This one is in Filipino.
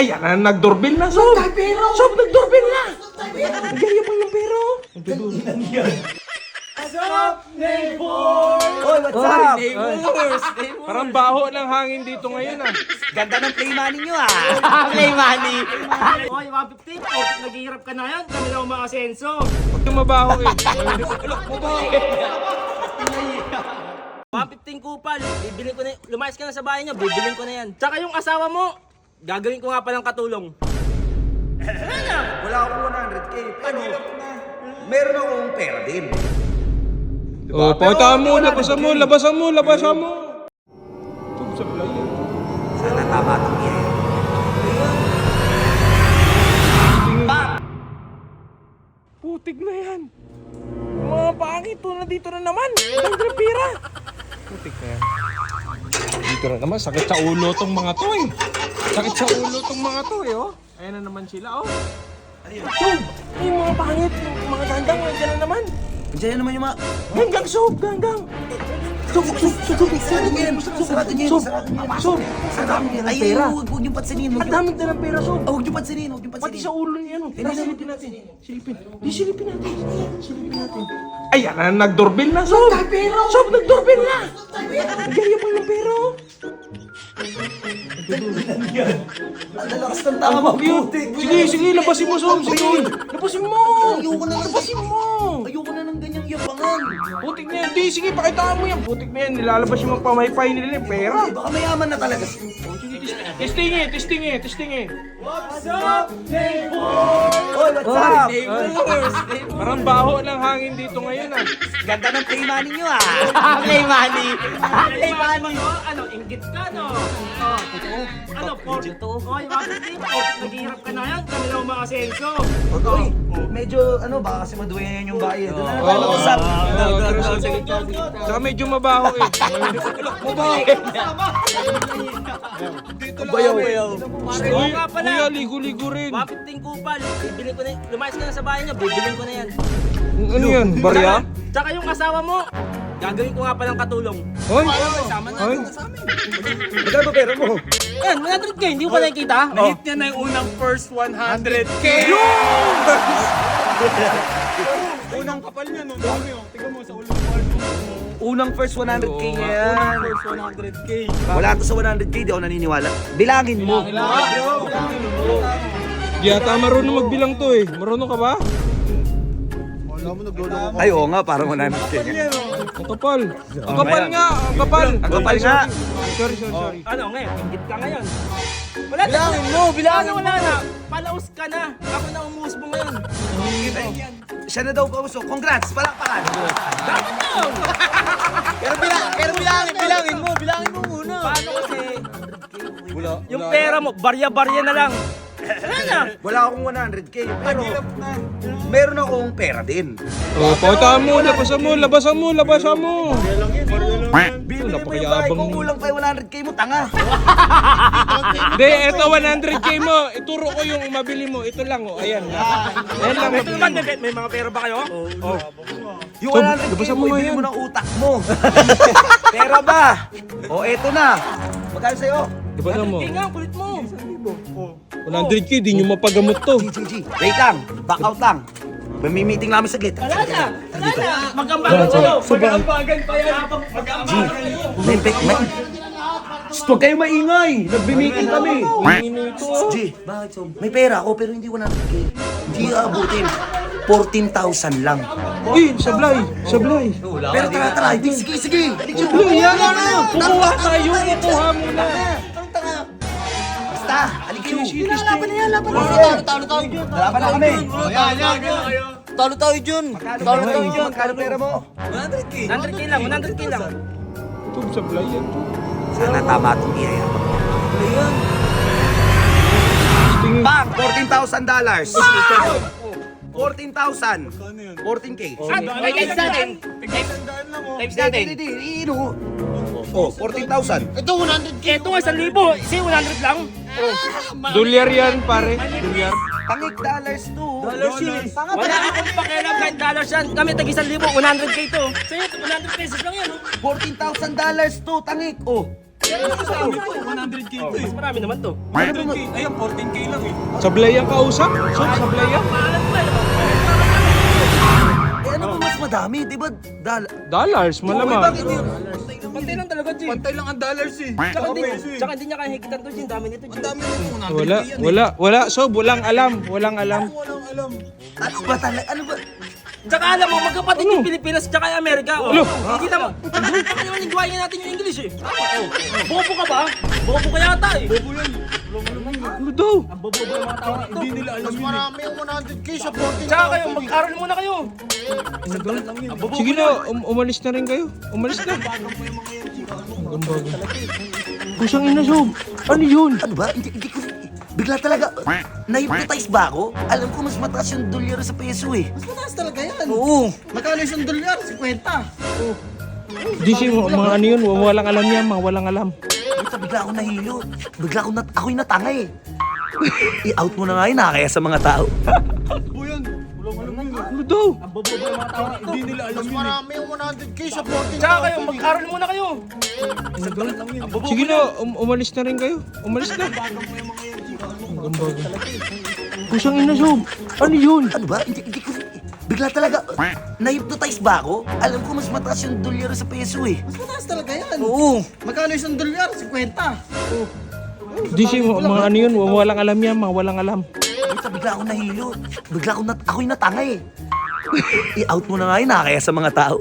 Ayan na, nag-doorbell na, Sob! Sob, nag-doorbell na! Nagyayabang ng pero! What's up, neighbor? Oy, what's up? Neighbors! Parang baho ng hangin dito ngayon ah. Ganda ng play money nyo Play money! Oy, 150, naghihirap ka na yan. Kami lang umaasenso. Huwag yung mabaho eh. 115 kupal, bibili ko na lumayas ka na sa bahay niyo, bibilin ko na yan. Tsaka yung asawa mo, gagawin ko nga palang katulong. Wala akong 100k, pero meron akong pera din. Oh, pakita mo, labasan mo, labasan mo, labasan mo. Sob, sablay yan. Sana tama itong iya. Putik na yan. Mga pangit, nandito na naman. Ang pira. Putik na yan. Dito na naman, sakit sa ulo tong mga to eh. Sakit sa ulo tong mga to eh, oh. Ayan na naman sila, oh. Sob, yung mga pangit, yung mga gandang, nandiyan na naman. Diyan naman yung mga... Ganggang, Sob, ganggang. Sob, Sarado niyo yan, sarado niyo yan, sarado niyo yan. Sob, ang dami niya ng Ay, pera. huwag niyong pansinin. Ang dami na ng pera, Sob. Huwag niyong pansinin, huwag niyong Pati pansinin. sa ulo niya, ano? Tara, silipin natin. Silipin. Di, silipin natin. Silipin natin. Ayan na, nag-doorbell na, Sob. Sob, nag-doorbell na. Nagyayabang ng pero. Ang lalakas ng tama, putik. Sige, labasin mo, Sob. Sige, labasin mo. Ayoko na ng Labasin mo. Ayoko na ng ganyang yabangan. Putik na yan. Di, sige, pakitaan mo yan. Putik na yan. Nilalabas yung mga pamaypay nila yung pera. Ay, baka mayaman na talaga. Testing eh. What's up, neighbor? Oy, what's up? Neighbors! Parang baho ng hangin dito ngayon ah. Ganda ng play money nyo Play money! Play money! Ano, inggit ka, no? Ano, Oy, 150, naghihirap ka na yan. Kami lang umaasenso. Oy, medyo ano, baka kasi maduyan yung bahay. Doon na tayo mag-usap. Saka medyo mabaho eh. Bayaw. Uy, kuya, ligo-ligo rin. 115 kupal, bibili ko na lumayas ka na sa bahay niyo, bibilin ko na yan. Ano yan? Barya? Tsaka yung asawa mo, gagawin ko nga palang katulong. Hoy? Sama na. Hoy? Magkano ba pera mo? Yan, 100k, hindi ko pa nakikita? Hit niya na yung unang first 100k! Unang kapal niya, no? Dami, oh. Tingnan mo sa ulo ng kwarto. Unang first 100k niya yan. First 100k. Wala to sa 100k, di ako naniniwala. Bilangin mo. Di yata marunong magbilang to eh. Marunong ka ba? Ay, oo nga, parang 100k nga. Ang kapal. Ang kapal nga. Ang kapal. Ang kapal nga. Sorry. Ano ngayon, inggit ka ngayon. Wala bilangin mo, bilangin wala na. Palaos ka na. Ako na umuus mo ngayon. Siya na daw kauso. Congrats, palakpakan. Pero bilangin mo muna. Paano kasi? Yung pera mo, barya-barya na lang. Ano na? Wala akong 100k, pero meron akong pera din. Oh, pakita mo. Labasan mo. Bibili mo yung napakayabang bahay ko, mo. kulang pa yung 100k mo, tanga. Hindi, eto 100k mo. Ituro ko yung mabili mo. Ito lang oh. Ayan. Ayan lang. Ito naman, may mga pera ba kayo? Yung Sob, 100k labasan mo, mo nga ibili yan. mo ng utak mo. Pera ba? O, eto na. Magkano sa'yo? Labasan mo. Tingnan, kulit mo. 100k, di nyo mapagamot to. G. Wait lang. Back out lang. May meeting namin saglit. Wala na. Magambagan sa'yo. Magambagan pa yan. Shh, huwag kayo maingay. Nagbi-meeting kami. G, Bakit so? may pera ako pero hindi 100k. Hindi aabutin. 14,000 lang. Uy, sablay. Pero tara. Sige. Yan na. Kukuha tayo. Kukuha muna. Basta, halika nyo. Laban na yan. Talo tayo dyan. Laban na kami. Talo tayo dyan. Magkano pera mo? 100k. 100k lang, 100k lang. Sob, sablay yan. Sana tama itong iyaya. Tingin. Bang! $14,000. 14,000. 14k. Ay, times natin. Times natin. Hindi. Oh, 14,000. Ito 100k. Ito nga, 1,000. Kasi 100 lang. Dolyar yan, pare. Dolyar. Tangik dollars to. Wala akong pakialam kahit dollars yan. Kami tag 1,000, 100k to. Sa'yo, 100 pesos lang yan. $14,000 to, tangik. Oh. 100k to eh. Mas marami naman to. 100k. Ayun, 14k lang eh. Sablay ang kausap? Sob, sablay yan. Maalam pa eh. Eh ano ba mas madami? Di ba? Dollars, malamang. Bakit yun? Pantay lang talaga, Jim. Pantay lang ang dollars eh. Tsaka hindi niya kaya higitan to, Jim. Dami nito, Jim. Ang dami na ito, 100k yan eh. Wala, Sob, walang alam. Walang alam. Walang alam. Ano ba talaga? Ano ba? Tsaka alam mo, magkapatid yung Pilipinas tsaka yung Amerika. Oh. Ano? Hindi naman. Tsaka naman yung gawain natin yung English eh. Bobo ka ba? Bobo ka yata eh. Bobo yan. Ano daw? Ang bobo ng mga tao dito. Hindi nila alam yun eh. yung 100k sa 14. Tsaka kayo, mag-aral muna kayo. Sige na, umalis na rin kayo. Umalis na. Ang bago. Kusang ina, Sob. Ano yun? Ano ba? Hindi ko... Bigla talaga... Na-hypnotize ba ako? Alam ko mas mataas yung dolyar sa peso eh. Mas mataas talaga yan. Oo. Magkano isang dolyar? 50. Di siya, mga ano yun, walang alam yan, mga walang alam. Bigla ako nahilo. Bigla ako ako'y natanga eh. I-out mo na nga yun, nakakaya sa mga tao. Bobo yan. Walang alam yun eh. Ano daw? Ang bobo ng mga tao dito. Hindi nila alam yun eh. yung 100k sa 14. Tsaka kayo, mag-aral muna kayo. Sige na, umalis na rin kayo. Umalis na. Ang bago. Kusang ina, Sob. Ano yun? Ano ba? Hindi ko... Bigla talaga... Na-hypnotize ba ako? Alam ko mas mataas yung dolyar sa peso eh. Mas mataas talaga yan. Oo. Magkano isang dolyar? 50. Di siya, mga ano yun, walang alam yan, mga walang alam. Bigla ako nahilo. Bigla ako'y natanga eh. I-out mo na nga yun, nakakaya sa mga tao.